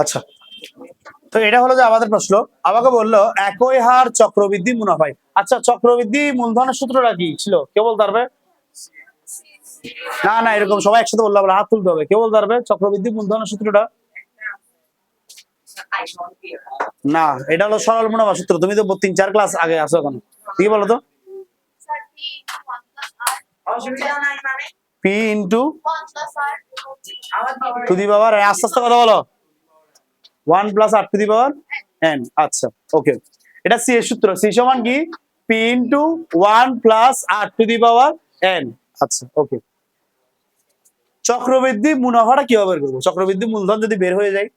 আচ্ছা, তো এটা হলো যে আমাদের প্রশ্ন। আমাকে বললো একই হার চক্রবৃদ্ধি মুনাফায়। আচ্ছা, চক্রবৃদ্ধি মূলধনের সূত্রটা কি ছিল? কে বলতে পারবে? না না, এরকম সবাই একসাথে বললে হবে, হাত তুলতে হবে। কে বলতে পারবে চক্রবৃদ্ধি মূলধনের সূত্রটা? না, এটা হলো সরল মুনাফা সূত্র। তুমি তো 3-4 ক্লাস আগে আসো এখন। কি বলো তো? P into to the power, আস্তে আস্তে কথা বলো, 1 plus R to the power n. আচ্ছা, ওকে, এটা সি এর সূত্র। সি সমান কি? P into 1 plus R to the power n. আচ্ছা, ওকে। চক্রবৃদ্ধি মুনাফাটা কিভাবে বের করবো? চক্রবৃদ্ধি মূলধন যদি বের হয়ে যায়,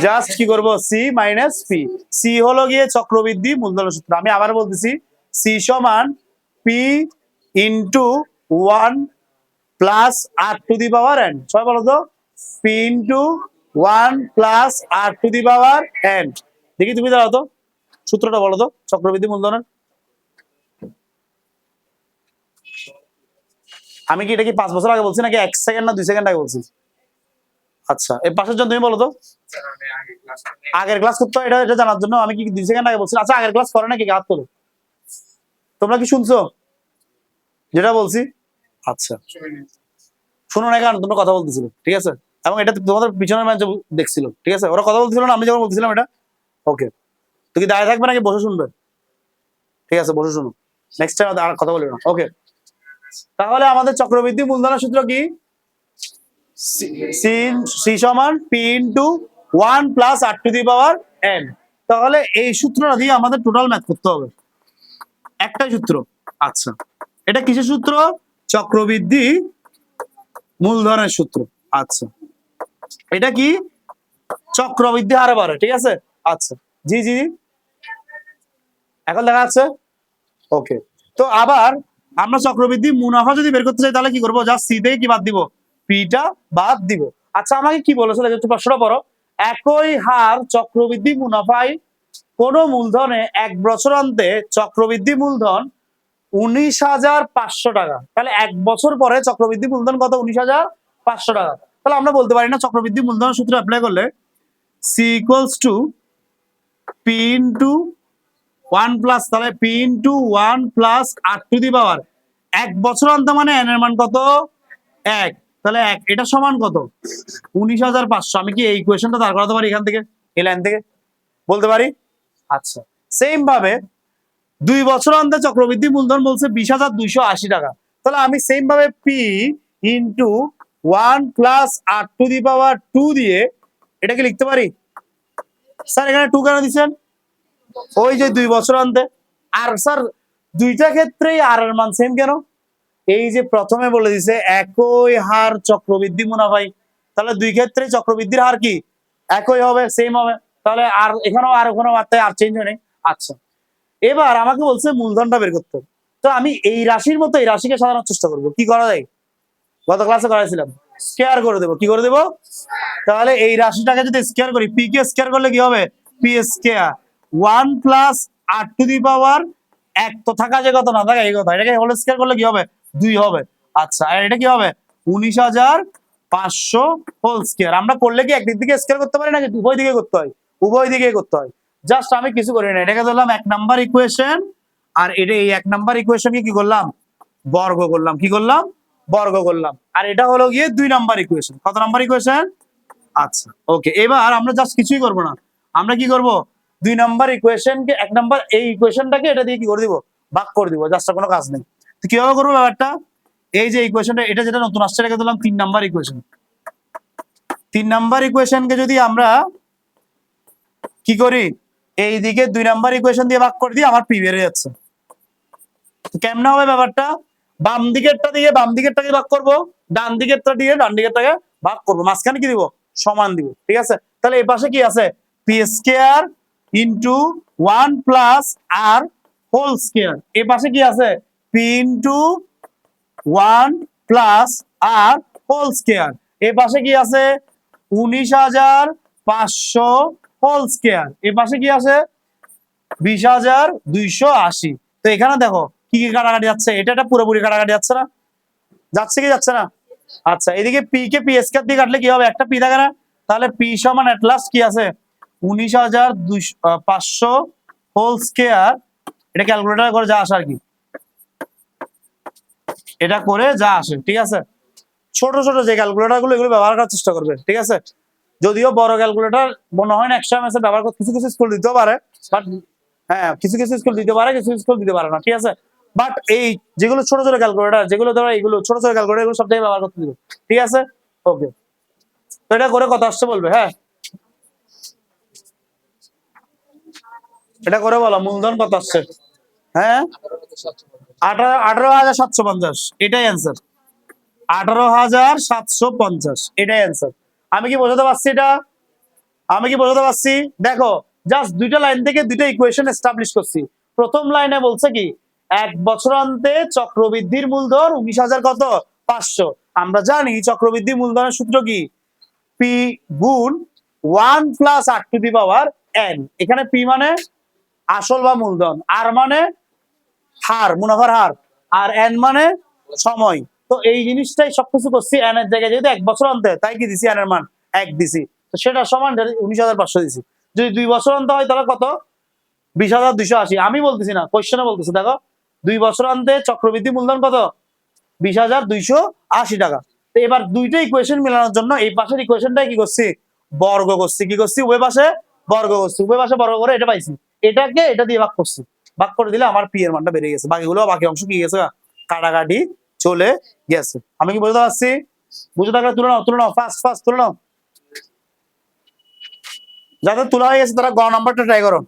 জাস্ট কি করব? C minus P. সি হলো গিয়ে চক্রবৃদ্ধি মূলধনের সূত্র। আমি আবার বলতেছি, সি সমান P into 1 plus R to the power n. সবাই বলো তো, P into 1 plus R to the power n. দেখি তুমি দাও তো, সূত্রটা বলো তো চক্রবৃদ্ধি মূলধনের। আমি কি এটা কি 5 বছর আগে বলছি নাকি 1 সেকেন্ড না 2 সেকেন্ড আগে বলছি? আচ্ছা, এই পাশের জন্য তুমি বলো তো। আগের ক্লাস করতে হয়, এটা জানার জন্য আমি কি 2 সেকেন্ড আগে বলছি? আচ্ছা, আগের ক্লাস করে নাকি? হাত তোলো। তোমরা কি শুনছো যেটা বলছি? আচ্ছা, শুনো না কারণ তোমরা কথা বলতেছিল, ঠিক আছে? এবং এটা তোমাদের পিছনের ম্যাচ দেখছিল, ঠিক আছে? ওরা কথা বলছিল না আমি যখন বলছিলাম এটা। ওকে, তো কি দাঁড়িয়ে থাকবে নাকি বসে শুনবে? ঠিক আছে, বসে শুনো, নেক্সট টাইম আর কথা বলবে না। ওকে, তাহলে আমাদের চক্রবৃদ্ধি মূলধনের সূত্র কি? সি সমান P into 1 plus R to the power n. তাহলে এই সূত্রটা দিয়ে আমাদের টোটাল ম্যাথ করতে হবে, একটাই সূত্র। আচ্ছা, এটা কিসের সূত্র? চক্রবৃদ্ধি মূলধনের সূত্র। আচ্ছা, এটা কি? চক্রবৃদ্ধি হারে বাড়ে, ঠিক আছে? আচ্ছা, জি জি, এখন দেখা যাচ্ছে? ওকে, তো আবার আমরা চক্রবৃদ্ধি মুনাফা যদি বের করতে চাই তাহলে কি করবো? জাস্ট সি থেকে কি বাদ দিব? পিটা বাদ দিব। আচ্ছা, আমাকে কি বলেছিল একটু প্রশ্নটা পড়ো। একই হার চক্রবৃদ্ধি মুনাফায় কোন মূলধনে 1 বছর অন্তে চক্রবৃদ্ধি মূলধন 19,500 টাকা। তাহলে 1 বছর পরে চক্রবৃদ্ধি মূলধন কত? 19,500 টাকা। তাহলে আমরা বলতে পারি না চক্রবৃদ্ধি মূলধন সূত্র অ্যাপ্লাই করলে C equals to P into 1 plus, তাহলে P into 1 plus R to the power 1 বছর অন্তর মানে এন এর মান কত? 1। তাহলে 1 এটা সমান কত? 19,500। আমি কি এই ইকুয়েশনটা দাঁড় করাতে পারি এখান থেকে, এই লাইন থেকে বলতে পারি? আচ্ছা, সেম ভাবে 2 বছর অন্তর চক্রবৃদ্ধি মূলধন বলছে 20,280 টাকা। তাহলে আমি সেম ভাবে P into 1 plus R to the power 2 দিয়ে এটাকে লিখতে পারি। স্যার এখানে 2 কেন দিচ্ছেন? ওই যে 2 বছর অন্তে। আর স্যার দুইটা ক্ষেত্রেই আর এর মান সেম কেন? এই যে প্রথমে বলে দিছে একই হার চক্রবৃদ্ধি মুনাফায়, তাহলে দুই ক্ষেত্রে চক্রবৃদ্ধির হার কি? একই হবে, সেম হবে। তাহলে আর এখানেও আর কোনো মাত্রায় আর চেঞ্জ হয়নি। আচ্ছা, এবার আমাকে বলছে মূলধনটা বের করতে হবে। তো আমি এই রাশির মতো এই রাশিকে সাজানোর চেষ্টা করবো। কি করা যায়? গত ক্লাসে করাইছিলাম, স্কয়ার করে দেবো। কি করে দেবো? তাহলে এই রাশিটাকে যদি স্কয়ার করি, পি কে স্কয়ার করলে কি হবে? P square 1 plus R to the power 1 তো থাকা যে কত না থাকা এই কথা, এটাকে হোল স্কয়ার করলে কি হবে? 2 হবে। আচ্ছা, আর এটা কি হবে? 19,500 হোল স্কয়ার। আমরা করলে কি একদিক থেকে স্কয়ার করতে পারি নাকি উভয় দিকে করতে হয়? উভয় দিকে করতে হয়। জাস্ট আমি কিছু করি না, এটাকে ধরলাম 1 নাম্বার ইকুয়েশন, আর এটা এই 1 নাম্বার ইকুয়েশনকে কি করলাম? বর্গ করলাম। কি করলাম? বর্গ করলাম। আর এটা হলো গিয়ে 2 নাম্বার ইকুয়েশন। কত নাম্বার ইকুয়েশন? আচ্ছা, ওকে, এবার আমরা জাস্ট কিছুই করব না, আমরা কি করব? 2 নাম্বার ইকুয়েশনকে 1 নাম্বার এই ইকুয়েশনটাকে এটা দিয়ে কি করে দিব? ভাগ করে দিব। জাস্ট কোনো কাজ নেই। তো কিভাবে করবো ব্যাপারটা? এই যে ইকুয়েশনটা, এটা যেটা নতুন আসছে এটাকে দিলাম 3 নাম্বার ইকুয়েশন। 3 নাম্বার ইকুয়েশনকে যদি আমরা কি করি, এইদিকে 2 নাম্বার ইকুয়েশন দিয়ে ভাগ করে দিয়ে আমার পি বের হয়ে যাচ্ছে। কেমনে হবে ব্যাপারটা? বাম দিকেরটা দিয়ে বাম দিকেরটাকে ভাগ করব, ডান দিকেরটা দিয়ে ডান দিকেরটাকে ভাগ করব, মাঝখানে কি দিব? সমান দিব। ঠিক আছে, তাহলে এই পাশে কি আছে? পি স্কয়ার ইনটু 1 প্লাস আর হোল স্কয়ার। এই পাশে কি আছে? পি ইনটু 1 প্লাস আর হোল স্কয়ার। এই পাশে কি আছে? 19,500 হোল স্কয়ার। এই পাশে কি আছে? 20,280। তো এখানে দেখো কি কি কাটাকাটি যাচ্ছে, এটা পুরোপুরি কাটাকাটি যাচ্ছে না? যাচ্ছে কি যাচ্ছে না? আচ্ছা, এদিকে পি কে পি স্কয়ার দিয়ে কাটলে কি হবে? একটা পি থাকে না? তাহলে পি সমান এট লাস্ট কি আছে? 19,500 হোল স্কয়ার। এটা ক্যালকুলেটর করে যা আসে আর কি, এটা করে যা আসে। ঠিক আছে, ছোট ছোট যে ক্যালকুলেটর গুলো এগুলো ব্যবহার করার চেষ্টা করবে। ঠিক আছে, যদিও বড় ক্যালকুলেটর মনে হয় না এক্সট্রা মেসে ব্যবহার করতে, কিছু কিছু স্কুল দিতেও পারে, বাট হ্যাঁ কিছু কিছু স্কুল দিতে পারে, কিছু স্কুল দিতে পারে না। ঠিক আছে, বাট এই যেগুলো ছোট ছোট ক্যালকুলেটর, যেগুলো ধরো এইগুলো ছোট ছোট ক্যালকুলেটর, এগুলো সব জায়গায় ব্যবহার করতে দিবে। ঠিক আছে, ওকে। তো এটা করে কত আসছে বলবে। হ্যাঁ, এটা করে বলো মূলধন কত আসছে। হ্যাঁ, 18,750, এটাই অ্যান্সার। 18,750, এটাই অ্যান্সার। আমি কি বোঝাতে পারছি এটা? আমি কি বোঝাতে পারছি? দেখো, জাস্ট দুইটা লাইন থেকে দুইটা ইকুয়েশন এস্টাবলিশ করছি। প্রথম লাইনে বলছে কি, এক বছরান্তে চক্রবৃদ্ধির মূলধন 19,000 কত? 500। আমরা জানি চক্রবৃদ্ধি মূলধনের সূত্র কি? পি গুণ 1 plus R to the power n. এখানে পি মানে আসল বা মূলধন, আর মানে হার, মুনাফার হার, আর এন মানে সময়। তো এই জিনিসটাই সবকিছু করছি এন এর জায়গায়, যেহেতু এক বছর অন্তে, তাই কি দিছি? এন এর মান 1 দিছি। তো সেটা সমান 19,500 দিছি। যদি 2 বছর অন্তে হয় তাহলে কত? 20,280। আমি বলতেছি না, কোশ্চেনে বলতেছি। দেখো, 2 বছর অন্তে চক্রবৃদ্ধি মূলধন কত? 20,280 টাকা। তো এবার দুইটা ইকুয়েশন মেলানোর জন্য এই পাশের ইকুয়েশনটা কি করছি? বর্গ করছি। কি করছি? উভয় পাশে বর্গ করছি। উভয় পাশে বর্গ করে এটা পাইছি। এটাকে এটা দিয়ে ভাগ করছি। ভাগ করে দিলে আমার পি এর মানটা বেড়ে গেছে। বাকি অংশ কি গেছে? কাটাকাটি চলে গেছে। আমি কি বুঝতে পারছি? বুঝে থাকলে তুলে নাও, তুলে নাও, ফাস্ট ফাস্ট তুলে নাও। যাদের তোলা হয়ে গেছে তারা গ নাম্বারটা ট্রাই করো।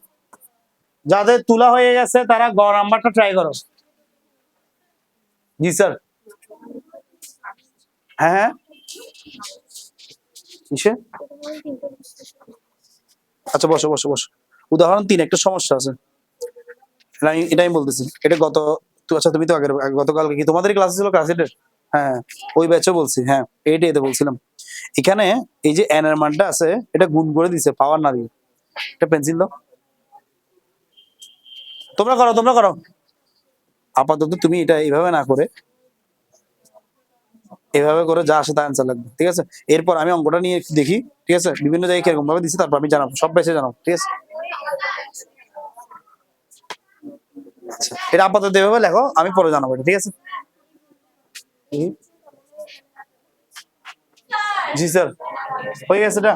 যাদের তোলা হয়ে গেছে তারা গ নাম্বারটা ট্রাই করো। জি স্যার। হ্যাঁ হ্যাঁ, কিসে? আচ্ছা, বসো বসো বসো। উদাহরণ 3, একটা সমস্যা আছে। এটা আমি বলতেছি, এটা গত, আচ্ছা তুমি তো গতকালকে কি তোমাদের ক্লাস ছিল ক্লাস এটের? হ্যাঁ, ওই ব্যাচে বলছি। হ্যাঁ, এতে বলছিলাম। এখানে এই যে এন এর মানটা আছে, এটা গুণ করে দিছে পাওয়ার না দিয়ে। একটা পেন্সিল দাও। তোমরা করো, তোমরা করো। আপাতত তুমি এটা এইভাবে না করে এভাবে করে যা আসে তা অ্যান্সার লাগবে। ঠিক আছে, এরপর আমি অঙ্কটা নিয়ে একটু দেখি। ঠিক আছে, বিভিন্ন জায়গায় কিরকম ভাবে দিচ্ছি তারপর আমি জানাবো, সব ব্যাচে জানাবো। ঠিক আছে, আচ্ছা এটা আপাতত এভাবে লেখো, আমি পরে জানাবো এটা। ঠিক আছে। জি স্যার, হয়ে গেছে এটা।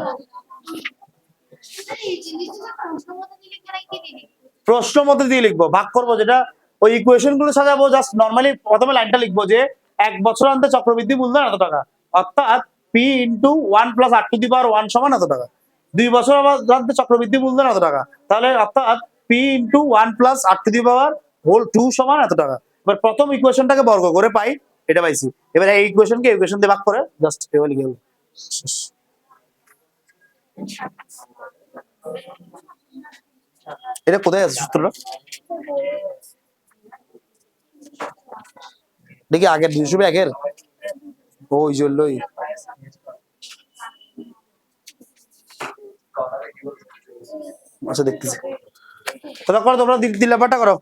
প্রশ্ন মতে দিয়ে লিখবো, ভাগ করবো, যেটা ওই ইকুয়েশন গুলো সাজাবো। জাস্ট নর্মালি প্রথমে লাইনটা লিখবো যে এক বছর অন্তে চক্রবৃদ্ধি মূলধন এত টাকা, অর্থাৎ P into 1 plus R to the power 1 সমান এত টাকা। 2 বছর অন্তে চক্রবৃদ্ধি মূলধন এত টাকা, তাহলে অর্থাৎ P into 1 plus R to the power whole 2 সমান এত টাকা। এবার প্রথম ইকুয়েশনটাকে বর্গ করে পাই, এটা পাইছি। এবার এই ইকুয়েশনকে ইকুয়েশন দিয়ে ভাগ করে জাস্ট এভাবে লিখে দেবো। এটা কোথায় আছে সূত্রটা? দেখি আগের 200 আগের, ওই জন্যই। আচ্ছা দেখতেছি, তোমরা করো, তোমরা দিলে ব্যাপারটা করো।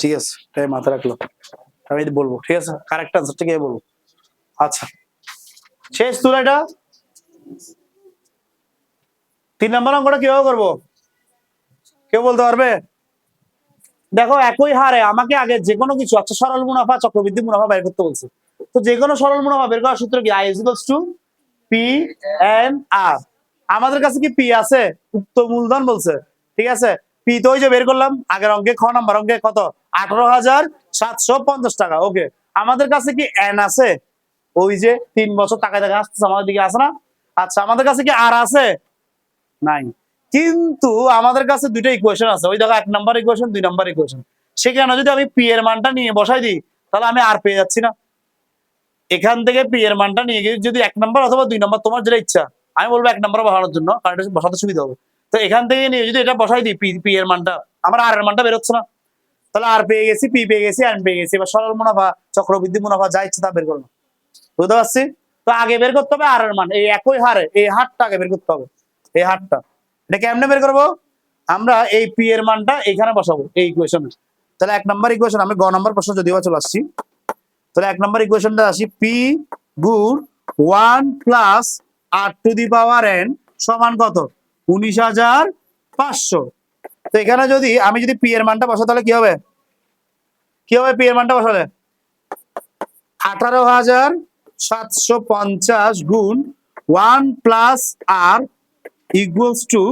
ঠিক আছে, তাই মাথায় রাখলো, আমি বলবো, ঠিক আছে, কারেক্ট আনসারটা কি বলবো। আচ্ছা, শেষ তুলো এটা। 3 নম্বর অঙ্কটা কিভাবে করবো কেউ বলতে পারবে? দেখো একই হারে আমাকে আগে যে কোনো কিছু, আচ্ছা সরল মুনাফা চক্রবৃদ্ধি মুনাফা বের করতে বলছে, তো যে কোনো সরল মুনাফা বের করার সূত্র কি? I is equals to P N R। আমাদের কাছে কি পি আছে? উক্ত মূলধন বলছে, ঠিক আছে, পি তো ওই যে বের করলাম আগের অঙ্কে, খ নম্বর অঙ্কে কত? 18,750 টাকা। ওকে, আমাদের কাছে কি এন আছে? ওই যে 3 বছর টাকা দেখা আসতেছে আমাদের দিকে, আছে না? আচ্ছা, আমাদের কাছে কি আর আছে? নাই। কিন্তু আমাদের কাছে দুইটা ইকুয়েশন আছে, ওই দেখো 1 নম্বর ইকুয়েশন, 2 নম্বর ইকুয়েশন। সেখানে যদি আমি পি এর মানটা নিয়ে বসাই দিই, তাহলে আমি আর পেয়ে যাচ্ছি না। এখান থেকে পি এর মানটা নিয়ে গিয়ে যদি 1 নম্বর অথবা 2 নম্বর, তোমার যেটা ইচ্ছা, আমি বলবো 1 নম্বর বসানোর জন্য, কারণ এটা বসাতে সুবিধা হবে। তো এখান থেকে নিয়ে যদি এটা বসাই দিই, পি এর মানটা, আমার আর এর মানটা বেরোচ্ছে না, তাহলে আর পেয়ে গেছি, পি পেয়ে গেছি, এন পেয়ে গেছি। এবার সরল মুনাফা চক্রবৃদ্ধি মুনাফা যা ইচ্ছে তা বের করলাম, বুঝতে পারছি? তো আগে বের করতে হবে আর এর মান, এই একই হারে এই হারটা আগে বের করতে হবে, এই হারটা। এটা কেমনে বের করবো? আমরা এই পি এর মানটা এখানে বসাবো এই ইকুয়েশনে। তাহলে 1 নম্বর ইকুয়েশন, আমি গ নম্বর প্রশ্ন যদিও চলে আসছি, তাহলে 1 নম্বর ইকুয়েশনটা আসি, পি গুণ 1 plus R to the power n সমান কত? 19,500। তো এখানে যদি আমি যদি পি এর মানটা বসাই, তাহলে কি হবে? কি হবে পি এর মানটা বসালে? 18,750 গুণ 1 প্লাস আর ইকুয়ালস টু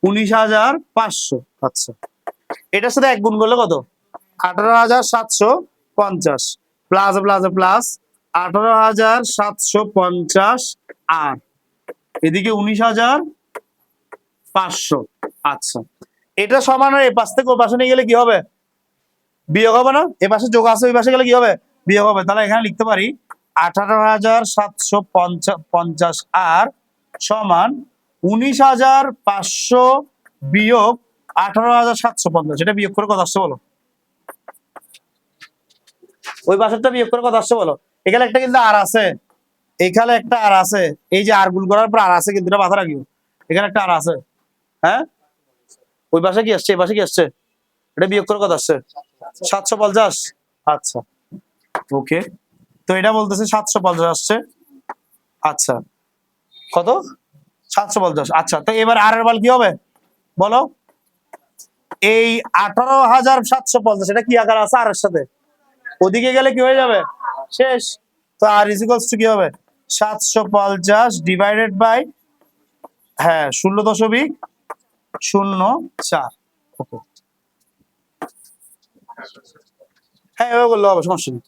19,500। আচ্ছা, এটার সাথে এক গুণ করলে কত? 18,750 প্লাস প্লাস প্লাস 18,750 আর এদিকে 19,500। আচ্ছা, এটা সমান এই পাশ থেকে ওই পাশে নিয়ে গেলে কি হবে? বিয়োগ হবে না? এ পাশে যোগ আছে, ওই পাশে গেলে কি হবে? বিয়োগ হবে। তাহলে এখানে লিখতে পারি 18,750 আর সমান 19,500 বিয়োগ 18,750। এটা বিয়োগ করে কত আসছে বলো? ওই পাশেরটা বিয়োগ করে কত আসছে বলো? এখানে একটা কিন্তু আর আছে, এখানে একটা আর আছে, এই যে আর গুণ করার পর আর আছে, কিন্তু এটা মাথা রাখিও, এখানে একটা আর আছে। হ্যাঁ, ওই পাশে কি আসছে, এই পাশে কি আসছে? এটা বিয়োগ করে কত আসছে? 750। আচ্ছা, ওকে, তো এটা বলতেছে 750 আসছে। আচ্ছা, কত? 750। আচ্ছা, তো এবার আর এর মান কি হবে বলো? এই 18,750 এটা কি আকার আছে আর এর সাথে? ওদিকে গেলে কি হয়ে যাবে? শেষ। তো আর ইজ ইকুয়ালস টু কি হবে? 750 ডিভাইডেড বাই, হ্যাঁ, 0.04। ওকে, হ্যাঁ এভাবে বললে হবে, সমস্যা নেই।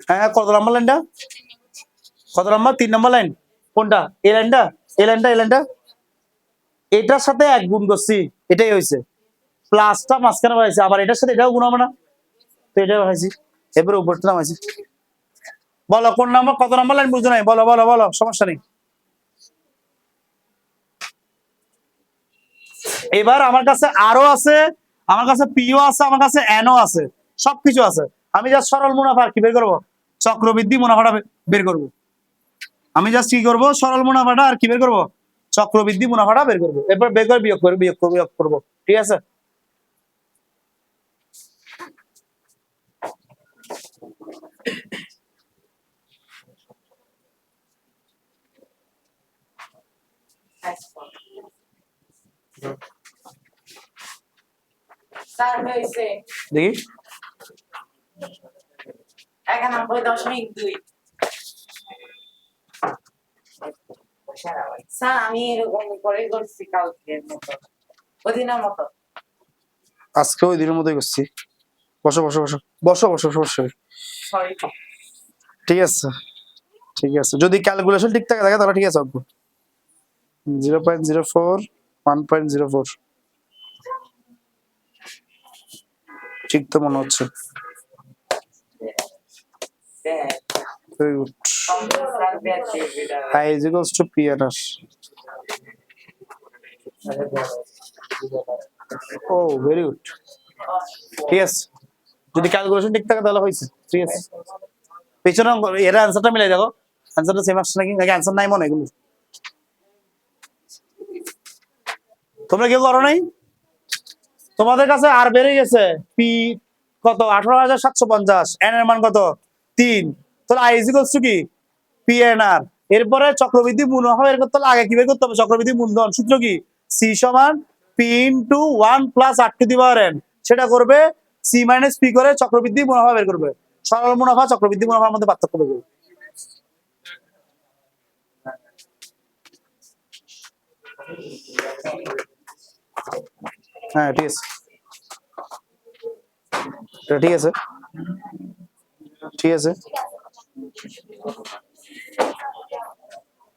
হ্যাঁ, কত নম্বর লাইনটা? কত নম্বর? 3 নম্বর লাইন। কোনটা? এই লাইনটা, এই লাইনটা, এই লাইনটা। এটার সাথে এক গুণ করছি, এটাই হয়েছে, প্লাসটা মাঝখানে বাড়াইছি, আবার এটার সাথে এটাও গুণ হবে না, তো এটা বাড়াইছি, এরপরে উপরটা নামাইছি। বলো কোন নাম্বার, কত নম্বর লাইন বুঝছো নাই? বলো বলো বলো, সমস্যা নেই। এবার আমার কাছে আরো আছে, আমার কাছে পিও আছে, আমার কাছে এনও আছে, সবকিছু আছে। আমি জাস্ট সরল মুনাফা কি বের করবো? চক্রবৃদ্ধি মুনাফাটা বের করবো। আমি জাস্ট কি করবো? সরল মুনাফাটা আর কি বের করবো? চক্রবৃদ্ধি মুনাফাটা বের করবো। এরপর বের করে বিয়োগ করে বিয়োগ করে বিয়োগ করবো, ঠিক আছে? দেখি 91.2। স্যার আমি এরকম করে করছি কালকের মতো, ওদিনের মতো। আজকে ওই দিনের মতোই করছি। বসো বসো বসো বসো বসো বসো। সরি। ঠিক আছে, ঠিক আছে, যদি ক্যালকুলেশন ঠিক থাকে তাহলে ঠিক আছে। 0.04 1.04 ঠিক তো মনে হচ্ছে। Very good. I is equals to P and R. Oh, very good. ঠিক আছে, যদি ক্যালকুলেশন ঠিক থাকে তাহলে হয়েছে, ঠিক আছে। পেছনে এর অ্যান্সারটা মিলাই দেখো, অ্যান্সারটা সেম আসছে নাকি, নাকি অ্যান্সার নাই মনে হয় এগুলো। তোমরা কেউ করো নাই? তোমাদের কাছে আর বেড়ে গেছে পি কত 18,750, এন এর মান কত 3, তাহলে আই ইকুয়ালস টু কি পি এন আর। এরপরে চক্রবৃদ্ধি মুনাফা বের করতে হলে আগে কি বের করতে হবে? চক্রবৃদ্ধি মূলধন। সূত্র কি? সি সমান P into 1 plus R to the power n. সেটা করবে সি মাইনাস পি করে চক্রবৃদ্ধি মুনাফা বের করবে। সরল মুনাফা চক্রবৃদ্ধি মুনাফার মধ্যে পার্থক্য বের করবে। হ্যাঁ ঠিক আছে, এটা ঠিক আছে, ঠিক আছে।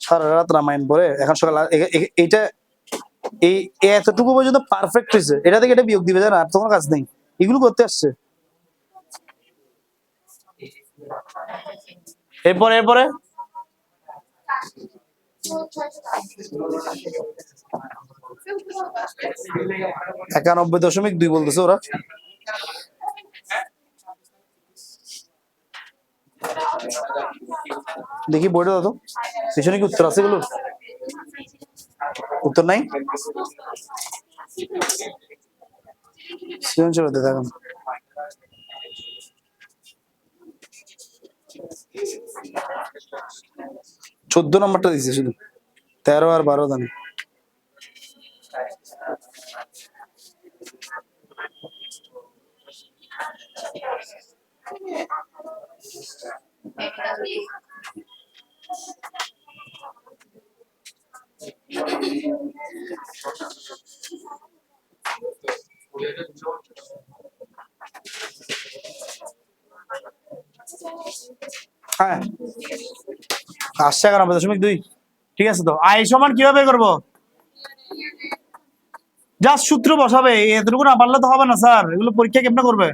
সারা রাত রামায়ণ পড়ে এখন সকাল এইটা এই এতটুকু পর্যন্ত পারফেক্ট হয়েছে, এটা থেকে এটা বিয়োগ দিবে জানা, আর তোমার কাজ নেই, এগুলো করতে আসছে। এরপরে এরপরে 91.2 বলতেছে ওরা। দেখি বইটা দাও তো, পিছনে কি উত্তর আছে এগুলো? উত্তর নাই, সৃজনশীল হতে থাকুন। 14 নম্বরটা দিচ্ছে শুধু, 13 আর 12 জানি। হ্যাঁ আসছে 91.2। ঠিক আছে, তো আই সমান কিভাবে করবো? জাস্ট সূত্র বসাবে, এতটুকু না পারলে তো হবে না স্যার, এগুলো পরীক্ষা কেমনে করবে?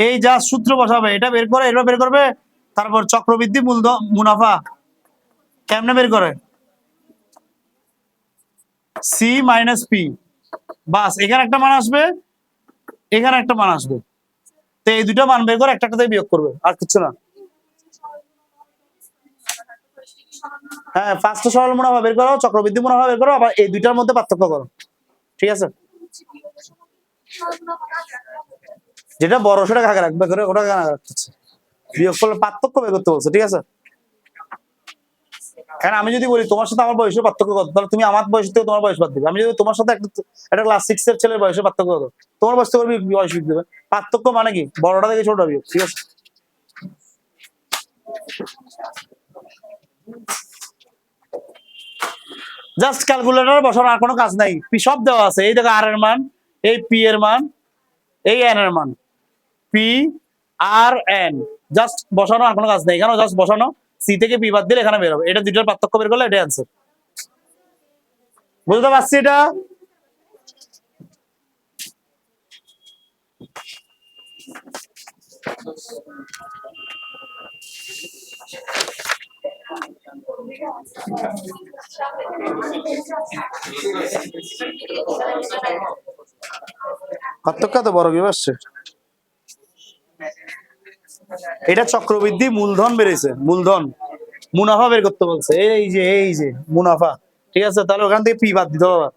এই জাস্ট সূত্র বসাবে, এটা বের করে এটা বের করবে, তারপর চক্রবৃদ্ধি মূলধন মুনাফা কেমনে বের করে? সি মাইনাস পি, বাস এখানে একটা মান আসবে, এখানে একটা মান আসবে, তো এই দুটো মান বের করে একটা থেকে বিয়োগ করবে, আর কিছু না। হ্যাঁ ফার্স্টে সরল মুনাফা বের করো, চক্রবৃদ্ধি মুনাফা বের করো, আবার এই দুইটার মধ্যে পার্থক্য করো। ঠিক আছে, যেটা বড় সেটা কাকে রাখবে করে, ওটা কাকে রাখতেছে, বিয়োগ করলে পার্থক্য বের করতে বলছে। ঠিক আছে, কারণ আমি যদি বলি তোমার সাথে আমার বয়সের পার্থক্য কত, তাহলে তুমি আমার বয়স থেকে তোমার বয়স বাদ দিবে। আমি যদি তোমার সাথে একটা ক্লাস 6 এর ছেলের বয়সের পার্থক্য কত, তোমার বয়স থেকে বয়স বিয়োগ দেবে। পার্থক্য মানে কি? বড়টা থেকে ছোটটা বিয়োগ। ঠিক আছে, জাস্ট ক্যালকুলেটরে বসানো, আর কোনো কাজ নাই। পি সব দেওয়া আছে, এই দেখো আর এর মান, এই পি এর মান, এই এন এর মান, পি আর এন, জাস্ট বসানো, আর কোনো কাজ নেই। এখানে জাস্ট বসানো, সি থেকে পি বাদ দিলে এখানে বের হবে। এটা দুটোর পার্থক্য বের করলে এটাই অ্যান্সার। বুঝতে পারছি এটা? পার্থক্য তো বড় কি আসছে, এটা চক্রবৃদ্ধি মূলধন বেড়েছে, মূলধন মুনাফা বের করতে বলছে, এই যে মুনাফা। ঠিক আছে, তাহলে ওখান থেকে পি বাদ দিতে হবে।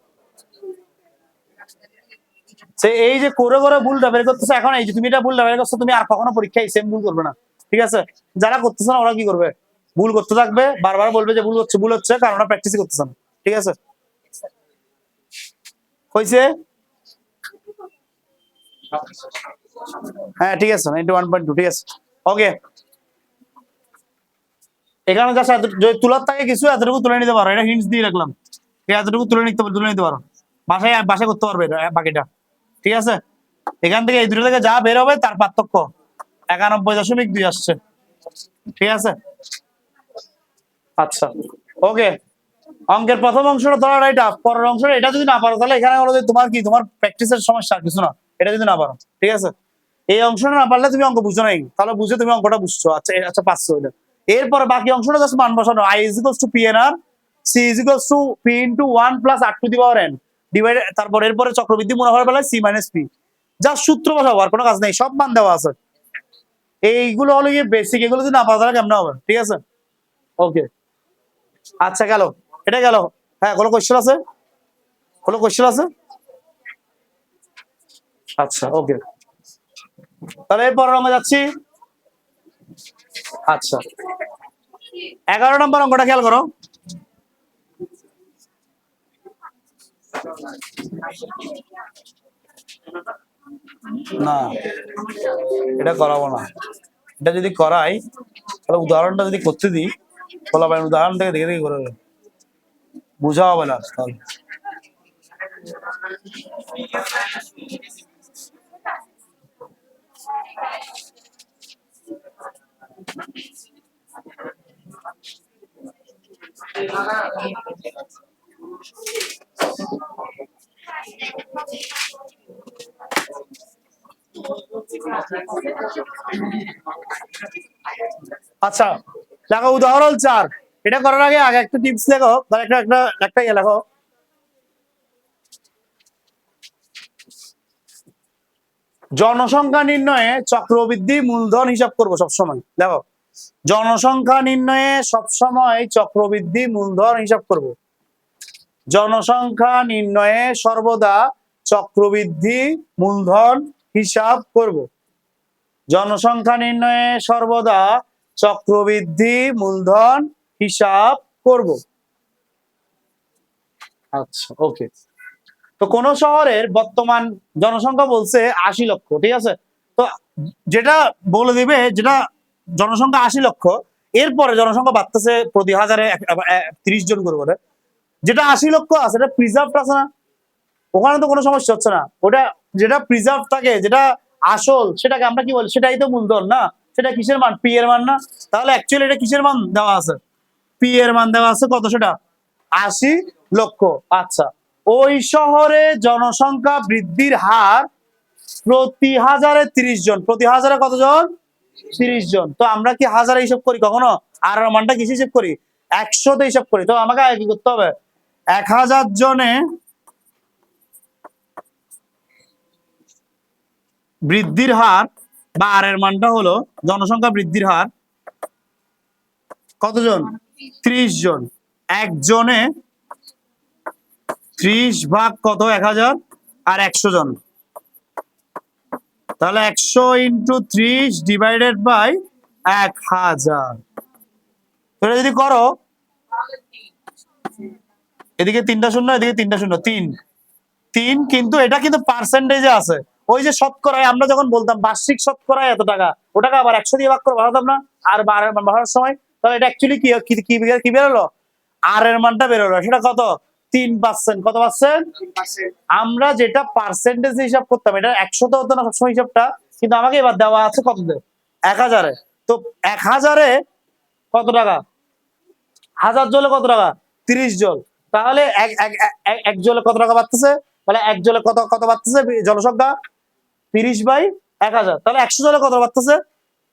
এই যে করে করে ভুলটা বের করতেছে, এখন এই যে তুমি এটা ভুলটা বের করছো, তুমি আর কখনো পরীক্ষায় সেম ভুল করবে না। ঠিক আছে, যারা করতেছে না ওরা কি করবে? ভুল করতে থাকবে, বারবার বলবে যে ভুল হচ্ছে ভুল হচ্ছে, কারণ ওরা প্র্যাকটিসই করতেছে না। ঠিক আছে, হয়েছে? হ্যাঁ ঠিক আছে, 91.2। ঠিক আছে, ওকে। এখানে যা তুলার থাকে কিছু এতটুকু তুলে নিতে পারো, এটা হিন্টস দিয়ে রাখলাম। এতটুকু তুলে নিতে পারো, বাসায় বাসায় করতে পারবে বাকিটা। ঠিক আছে, এখান থেকে এই দুটো থেকে যা বের হবে তার পার্থক্য 91.2 আসছে। ঠিক আছে, আচ্ছা ওকে। অঙ্কের প্রথম অংশটা ধরার এটা, পরের অংশটা এটা যদি না পারো তাহলে এখানে হলো যে তোমার কি, তোমার প্র্যাকটিসের সমস্যা, কিছু না। এটা যদি না পারো, ঠিক আছে, এই অংশটা না পারলে তুমি অঙ্ক বুঝছো নাই, তাহলে বুঝে তুমি অঙ্কটা বুঝছো। আচ্ছা আচ্ছা পাচ্ছো এটা। এরপরে বাকি অংশটা জাস্ট মান বসানো, I is equals to P N R, C is equals to P into 1 plus R to the power N divided, তারপর এরপরে চক্রবৃদ্ধি মুনাফার বেলায় সি মাইনাস পি, জাস্ট সূত্র বসাবো, আর কোনো কাজ নেই, সব মান দেওয়া আছে। এইগুলো হলো গিয়ে বেসিক, এগুলো যদি না পারো তাহলে কেমন হবে? ঠিক আছে, ওকে। আচ্ছা গেল, এটা গেল। হ্যাঁ কোনো কোয়েশ্চেন আছে? কোনো কোয়েশ্চেন আছে? আচ্ছা ওকে, তাহলে এরপর আমরা যাচ্ছি। আচ্ছা 11 নম্বর অঙ্কটা খেয়াল করো। না এটা করাবো না, এটা যদি করাই তাহলে উদাহরণটা যদি করতে দিই বলা ভাই উদাহরণ থেকে দেখে দেখে করে দেবে। বোঝা হবে না তাহলে। আচ্ছা দেখো উদাহরণ 4, এটা করার আগে আগে একটা টিপস লেখো, মানে একটা একটা একটা ইয়ে লেখো। জনসংখ্যা নির্ণয়ে চক্রবৃদ্ধি মূলধন হিসাব করবো সবসময়। দেখো জনসংখ্যা নির্ণয়ে সবসময় চক্রবৃদ্ধি মূলধন হিসাব করব। জনসংখ্যা নির্ণয়ে সর্বদা চক্রবৃদ্ধি মূলধন হিসাব করব। জনসংখ্যা নির্ণয়ে সর্বদা চক্রবৃদ্ধি মূলধন হিসাব করব। আচ্ছা ওকে, তো কোন শহরের বর্তমান জনসংখ্যা বলছে 80 লক্ষ, ঠিক আছে? তো যেটা বলে দিবে যেটা জনসংখ্যা 80 লক্ষ, এরপরে জনসংখ্যা বাড়তেছে প্রতি হাজারে 30 জন করে, যেটা 80 লক্ষ আছে এটা প্রিজার্ভ আছে না, ওখানে তো কোনো সমস্যা হচ্ছে না। ওটা যেটা প্রিজার্ভ থাকে, যেটা আসল, সেটাকে আমরা কি বলি, সেটাই তো মূলধন না? সেটা কিসের মান? পি এর মান না? তাহলে অ্যাকচুয়ালি এটা কিসের মান দেওয়া আছে? পি এর মান দেওয়া আছে কত? সেটা 80 লক্ষ। আচ্ছা ওই শহরে জনসংখ্যা বৃদ্ধির হার প্রতি হাজারে 30 জন। প্রতি হাজারে কতজন? 30 জন। তো আমরা কি হাজারে হিসাব করি কখনো? আর মানটা কিসে হিসাব করি? 100-তে হিসাব করি। তো আমাকে আগে কি করতে হবে? 1000 জনে বৃদ্ধির হার বা আর এর মানটা হলো জনসংখ্যা বৃদ্ধির হার কতজন? 30 জন। একজনে 30 ভাগ কত? 1000 আর 100 জন, তাহলে 100 ইন্টু 30 ডিভাইডেড বাই 1000। এটা যদি করো, এদিকে 3টা শূন্য, এদিকে 3টা শূন্য, 3 কিন্তু এটা কিন্তু পার্সেন্টেজে আছে। ওই যে শতকরায় আমরা যখন বলতাম বার্ষিক শতকরায় এত টাকা, ওটাকে আবার 100 দিয়ে ভাগ করে বাড়াতাম না আর বাড়ানোর সময়, তাহলে এটা অ্যাকচুয়ালি কি বেরোলো? আর এর মানটা বেরোলো, সেটা কত? 3%। কত পার্সেন্ট? আমরা যেটা পার্সেন্টেজ হিসাব করতাম, এটা 100-তে হতো না সবসময় হিসাবটা, কিন্তু আমাকে এবার দেওয়া আছে কত? 1000-এ। তো 1000-এ কত টাকা? 1000 জলে কত টাকা? 30 জন। তাহলে এক জলে কত টাকা বাড়তেছে? মানে এক জলে কত কত বাড়তেছে জনসংখ্যা? 30/1000। তাহলে 100 জলে কত বাড়তেছে?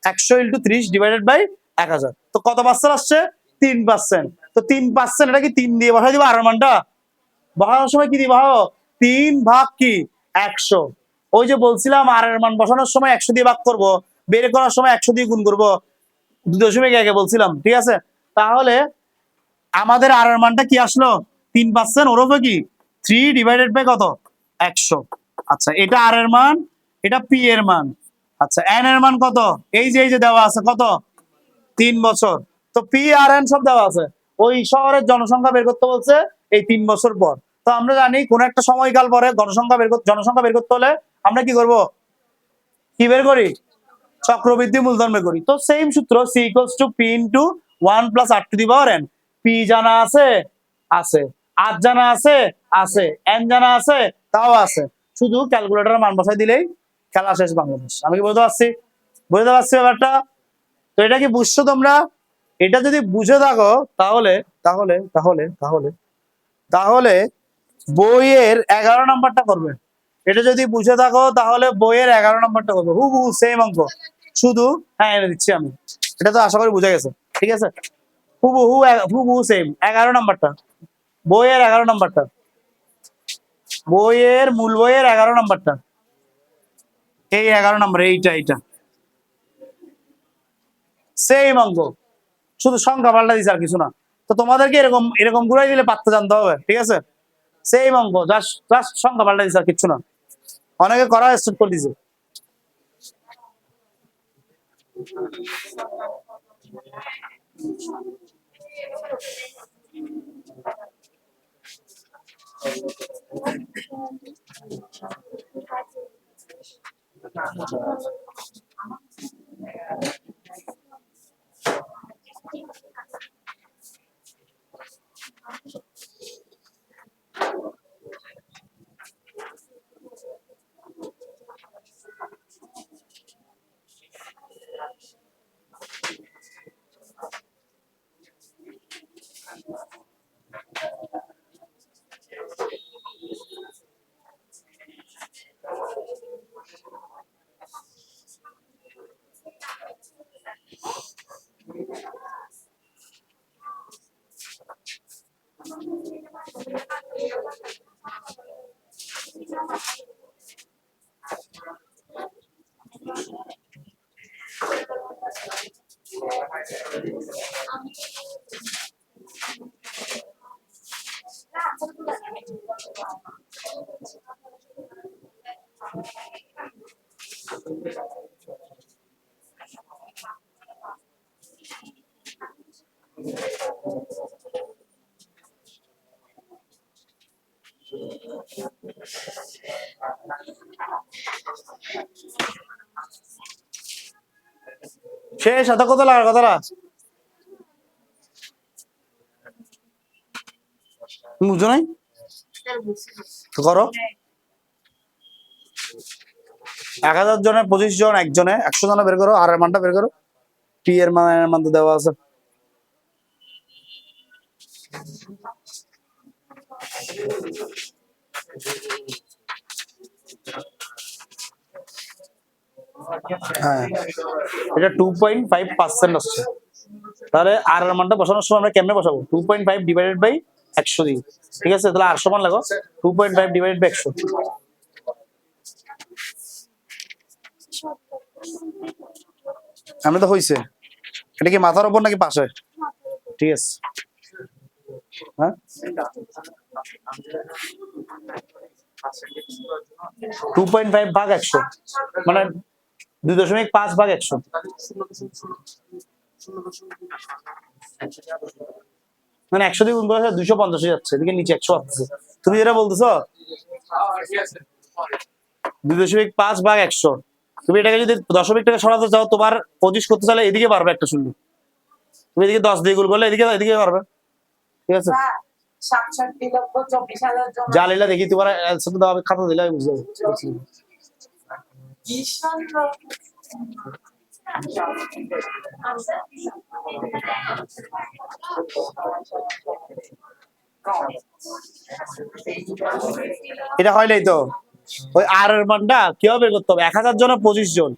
100 ইন্টু 30 ডিভাইডেড বাই 1000। তো কত পার্সেন্ট আসছে? 3%। তো 3%, এটা কি 3 দিয়ে বসাই দিব আর মানটা? বসানোর সময় কি দিয়ে বসাবো? 3 ভাগ কি 100। ওই যে বলছিলাম আর এর মান বসানোর সময় 100 দিয়ে ভাগ করব, বের করার সময় 100 দিয়ে গুণ করব, 2.1 বলছিলাম, ঠিক আছে? তাহলে আমাদের আর এর মানটা কি আসলো? 3%, ওরফে কি 3 ডিভাইডেড বাই কত? 100। আচ্ছা এটা আর এর মান, এটা পি এর মান। আচ্ছা এন এর মান কত? এই যে দেওয়া আছে কত? 3 বছর। তো পি আর এন সব দেওয়া আছে। ওই শহরের জনসংখ্যা বের করতে বলছে এই 3 বছর পর। তো আমরা জানি কোন একটা সময়কাল পরে জনসংখ্যা বের করতে হলে আমরা কি করব? কি বের করি? চক্রবৃদ্ধি মূলধন বের করি। তো সেম সূত্র, C equals to P into 1 plus R to the power N. P জানা আছে? আছে। আর জানা আছে? আছে। এন জানা আছে? তাও আছে। শুধু ক্যালকুলেটরের মান বসাই দিলেই খেলা শেষ বাংলাদেশ। আমি কি বুঝতে পারছি? বুঝতে পারছি ব্যাপারটা? তো এটা কি বুঝছো তোমরা? এটা যদি বুঝে থাকো তাহলে তাহলে তাহলে তাহলে তাহলে বইয়ের 11 নাম্বারটা করবে। এটা যদি বুঝে থাকো তাহলে বইয়ের 11 নাম্বারটা করবে, হুবহু সেম অঙ্ক। শুধু হ্যাঁ এনে দিচ্ছি আমি, এটা তো আশা করি বুঝে গেছে, ঠিক আছে? হুবহু সেম 11 নাম্বারটা, বইয়ের 11 নাম্বারটা, বইয়ের মূল বইয়ের 11 নাম্বারটা, এই 11 নাম্বার, এইটা সেম অঙ্ক, শুধু সংখ্যা পাল্টা দিচ্ছে আর কিছু না। তো তোমাদেরকে এরকম এরকম ঘুরাই দিলে পাত্তা জানতে হবে, ঠিক আছে? সেম অঙ্ক, জাস্ট জাস্ট সংখ্যা পাল্টা দিছে আর কিচ্ছু না। অনেকে করা স্টার্ট করে দিছে। শেষ, এত কত লাগার কথাটা বুঝো নাই, তো করো। 1000 জনে 25 জন, একজনে 100 জনে বের করো, আর এর মানটা বের করো। টি এর মান তো দেওয়া আছে। হ্যাঁ, এটা 2.5% আসছে। তাহলে আর এর মানটা বসানোর সময় আমরা কেমনে বসাবো? 2.5 ডিভাইডেড বাই 100 দিই, ঠিক আছে? তাহলে আর সমান লাগো 2.5 ডিভাইডেড বাই 100। আমি তো হইছে, এটা কি মাথার উপর নাকি পাশে? ঠিক আছে, হ্যাঁ 2.5 ভাগ 100 মানে 2.5 ভাগ 100। মানে 100 দিয়ে গুণ করে 250 যাচ্ছে, এদিকে নিচে 100 আসছে। তুমি যেটা বলতেছো 2.5 ভাগ 100, তুমি এটাকে যদি দশমিক টাকা সরাতে চাও, তোমার 25 করতে চাইলে এদিকে পারবে একটা শূন্য, তুমি এদিকে 10 দিয়ে গুণ করলে এদিকে এদিকে পারবে, ঠিক আছে? 67,24,000 জন। যা লীলা দেখি তোমার অ্যান্সার তো দাও, আমি খাতা দিলে আমি বুঝতে পারবো। কি সুন্দর। এটা হয় নাই তো, ওই আর এর মানটা কিভাবে বের করতে হবে? 1000 জনে 25 জন,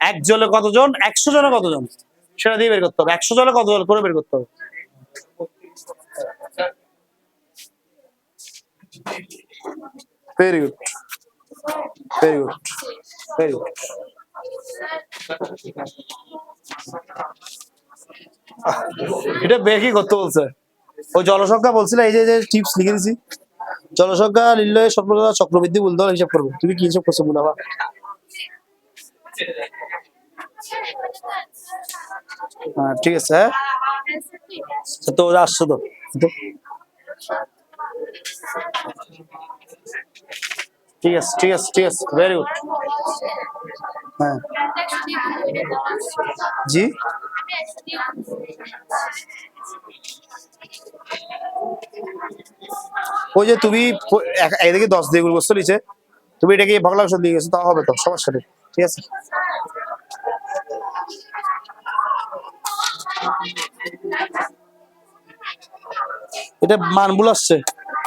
এক জনে কতজন, 100 জনে কতজন, সেটা দিয়ে বের করতে হবে। 100 জনে কতজন করে বের করতে হবে। Very good, very good, very good. এটা বের কি করতে বলছে? ওই জলসংখ্যা বলছিল, এই যে টিপস লিখে দিছি, জলসংখ্যা নির্ণয়ে সর্বদা চক্রবৃদ্ধি মূলধন হিসাব করবো। তুমি কি হিসাব করছো মুনাফা? হ্যাঁ ঠিক আছে, হ্যাঁ তো আসছো তো। ঠিক আছে, ঠিক আছে, ঠিক আছে, ভেরি গুড। হ্যাঁ জি, ওই যে তুমি এদিকে 10 দিয়ে গুণ করছো নিচে, তুমি এটাকে ভগ্নাংশ দিয়ে গেছো, তা হবে তো, সমস্যা নেই, ঠিক আছে? এটা মান ভুল আসছে,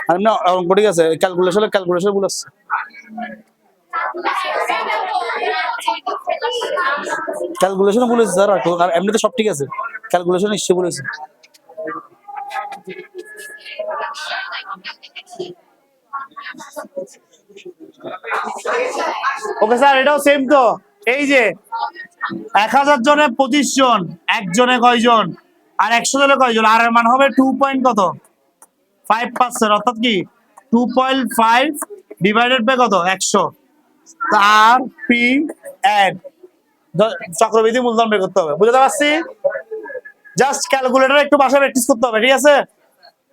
আর না অঙ্ক ঠিক আছে, ক্যালকুলেশন ভুল আসছে। ক্যালকুলেশন ভুল হয়েছে স্যার, আর এমনিতে সব ঠিক আছে, ক্যালকুলেশন নিশ্চয়ই ভুল হয়েছে। ওকে স্যার, এটাও সেম তো। এই যে 1000 জনে 25 জন, একজনে কয়জন, আর 100 জনে কয়জন, আর এর মান হবে 2 পয়েন্ট কত 5%, অর্থাৎ কি 2.5 ডিভাইডেড বাই কত 100 আর পি এন চক্রবৃদ্ধি মূলধন বের করতে হবে, বুঝতে পারছি? জাস্ট ক্যালকুলেটর একটু বাসায় প্র্যাকটিস করতে হবে, ঠিক আছে?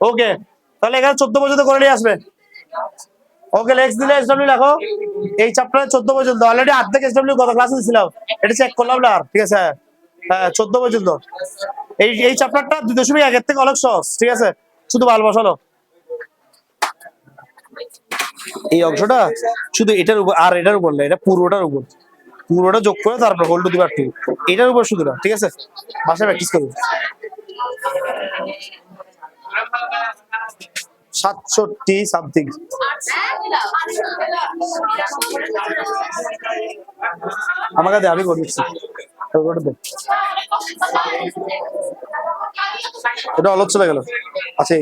ওকে, তাহলে এখানে 14 পর্যন্ত করে নিয়ে আসবে। ওকে, লেক্স দিলে এসডব্লিউ লেখো। এই চ্যাপ্টারে 14 পর্যন্ত, অলরেডি অর্ধেক এসডব্লিউ গত ক্লাসে দিছিলাম, এটা চেক করলাম না আর, ঠিক আছে? হ্যাঁ 14 পর্যন্ত। এই চ্যাপ্টারটা 2.1 এর থেকে অনেক সহজ, ঠিক আছে? শুধু ভালো বসালো এই অংশটা, শুধু এটার উপর আর এটার উপর না, এটা পুরোটার উপর, পুরোটা যোগ করে তারপর হোল টু দি পাওয়ার 2, এটার উপর শুধু না, ঠিক আছে? বাসায় প্র্যাকটিস করুন। 67 সামথিং। আমাকে দে, আমি করে দিচ্ছি। এটা অলস চলে গেল। আচ্ছা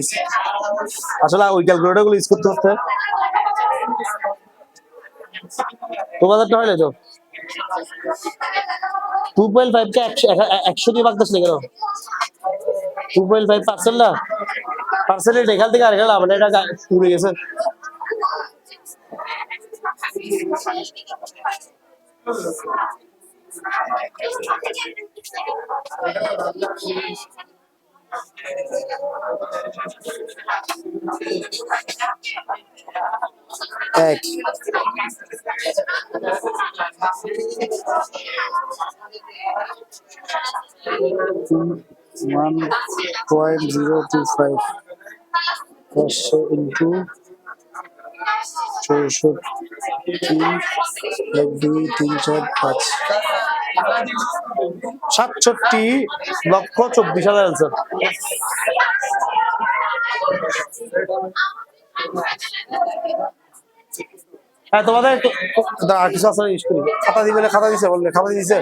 আসলে ওই ক্যালকুলেটর গুলো ইউজ করতে করতে তোমাদেরটা হলে তো 2.5 কে 100 দিয়ে ভাগ দিচ্ছে কেন? 2.5 পার্সেন্ট না, পার্সেন্টেজ এখান থেকে আর এখানে লাভ নেই, এটা পুড়ে গেছে। এক 1.025 500 ইন্টু 64 1 2 3 4 5 67,24,000 आंसर। হ্যাঁ তোমাদের আর কিছু আছে ইউজ করি, খাতা দিবে, খাতা দিছে বললে, খাতা দিছে।